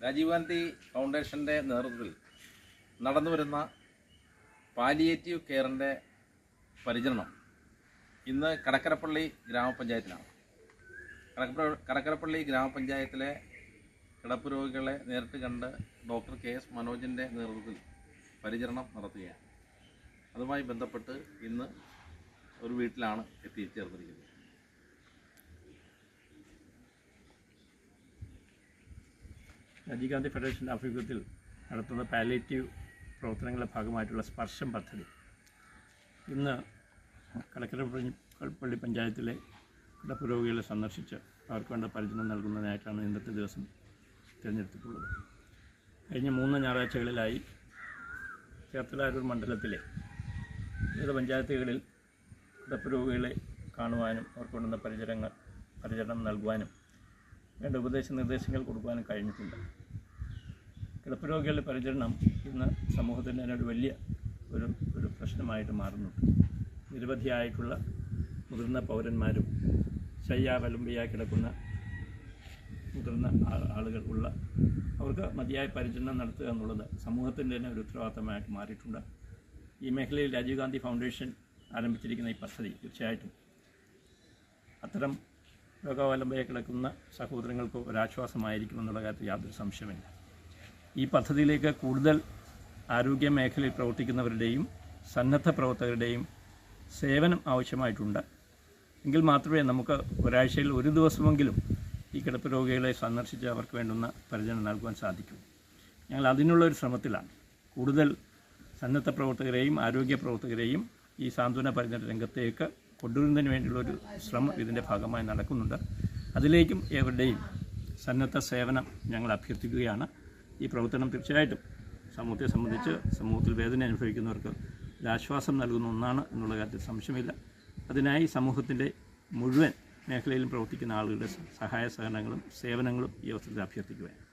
രാജീവ് ഗാന്ധി ഫൗണ്ടേഷൻ്റെ നേതൃത്വത്തിൽ നടന്നുവരുന്ന പാലിയേറ്റീവ് കെയറിൻ്റെ പരിചരണം ഇന്ന് കടക്കരപ്പള്ളി ഗ്രാമപഞ്ചായത്തിലാണ്. കടക്കരപ്പള്ളി ഗ്രാമപഞ്ചായത്തിലെ കിടപ്പ് രോഗികളെ നേരിട്ട് കണ്ട് ഡോക്ടർ KS മനോജിൻ്റെ നേതൃത്വത്തിൽ പരിചരണം നടത്തുകയാണ്. അതുമായി ബന്ധപ്പെട്ട് ഇന്ന് ഒരു വീട്ടിലാണ് എത്തിച്ചേർന്നിരിക്കുന്നത്. രാജീവ് ഗാന്ധി ഫെഡറേഷൻ്റെ ആഭിമുഖ്യത്തിൽ നടത്തുന്ന പാലിയേറ്റീവ് പ്രവർത്തനങ്ങളുടെ ഭാഗമായിട്ടുള്ള സ്പർശം പദ്ധതി ഇന്ന് കടക്കരപ്പള്ളി പഞ്ചായത്തിലെ കിടപ്പ് രോഗികളെ സന്ദർശിച്ച് അവർക്ക് വേണ്ട പരിചരണം നൽകുന്നതിനായിട്ടാണ് ഇന്നത്തെ ദിവസം തിരഞ്ഞെടുത്തിട്ടുള്ളത്. കഴിഞ്ഞ 3 ഞായറാഴ്ചകളിലായി ചേർത്തലാരൂർ മണ്ഡലത്തിലെ വിവിധ പഞ്ചായത്തുകളിൽ കിടപ്പ് രോഗികളെ കാണുവാനും അവർക്ക് വേണ്ടുന്ന പരിചരണം നൽകുവാനും വേണ്ട നിർദ്ദേശങ്ങൾ കൊടുക്കാനും കഴിഞ്ഞിട്ടുണ്ട്. കിടപ്പ് രോഗികളുടെ പരിചരണം ഇന്ന് സമൂഹത്തിൻ്റെ ഒരു വലിയ ഒരു പ്രശ്നമായിട്ട് മാറുന്നുണ്ട്. നിരവധിയായിട്ടുള്ള മുതിർന്ന പൗരന്മാരും ശയ്യാവലംബിയായി കിടക്കുന്ന മുതിർന്ന ആളുകൾ ഉള്ള അവർക്ക് മതിയായ പരിചരണം നടത്തുക എന്നുള്ളത് സമൂഹത്തിൻ്റെ തന്നെ ഒരു ഉത്തരവാദിത്തമായിട്ട് മാറിയിട്ടുണ്ട്. ഈ മേഖലയിൽ രാജീവ് ഗാന്ധി ഫൗണ്ടേഷൻ ആരംഭിച്ചിരിക്കുന്ന ഈ പദ്ധതി തീർച്ചയായിട്ടും അത്തരം രോഗാവലംബിയായി കിടക്കുന്ന സഹോദരങ്ങൾക്ക് ഒരാശ്വാസമായിരിക്കുമെന്നുള്ള കാര്യത്തിൽ യാതൊരു സംശയമില്ല. ഈ പദ്ധതിയിലേക്ക് കൂടുതൽ ആരോഗ്യ മേഖലയിൽ പ്രവർത്തിക്കുന്നവരുടെയും സന്നദ്ധ പ്രവർത്തകരുടെയും സേവനം ആവശ്യമായിട്ടുണ്ട്. എങ്കിൽ മാത്രമേ നമുക്ക് ഒരാഴ്ചയിൽ ഒരു ദിവസമെങ്കിലും ഈ കിടപ്പ് രോഗികളെ സന്ദർശിച്ച് അവർക്ക് വേണ്ടുന്ന പരിചരണം നൽകുവാൻ സാധിക്കൂ. ഞങ്ങൾ അതിനുള്ളൊരു ശ്രമത്തിലാണ്. കൂടുതൽ സന്നദ്ധ പ്രവർത്തകരെയും ആരോഗ്യ പ്രവർത്തകരെയും ഈ സാന്ത്വന പരിചരണ രംഗത്തേക്ക് കൊണ്ടുവരുന്നതിന് വേണ്ടിയുള്ളൊരു ശ്രമം ഇതിൻ്റെ ഭാഗമായി നടക്കുന്നുണ്ട്. അതിലേക്കും ഏവരുടെയും സന്നദ്ധ സേവനം ഞങ്ങൾ അഭ്യർത്ഥിക്കുകയാണ്. ഈ പ്രവർത്തനം തീർച്ചയായിട്ടും സമൂഹത്തെ സംബന്ധിച്ച് സമൂഹത്തിൽ വേദന അനുഭവിക്കുന്നവർക്ക് ഒരാശ്വാസം നൽകുന്ന ഒന്നാണ് എന്നുള്ള കാര്യത്തിൽ സംശയമില്ല. അതിനായി സമൂഹത്തിൻ്റെ മുഴുവൻ മേഖലയിലും പ്രവർത്തിക്കുന്ന ആളുകളുടെ സഹായ സഹകരണങ്ങളും സേവനങ്ങളും ഈ അവസരത്തിൽ അഭ്യർത്ഥിക്കുകയാണ്.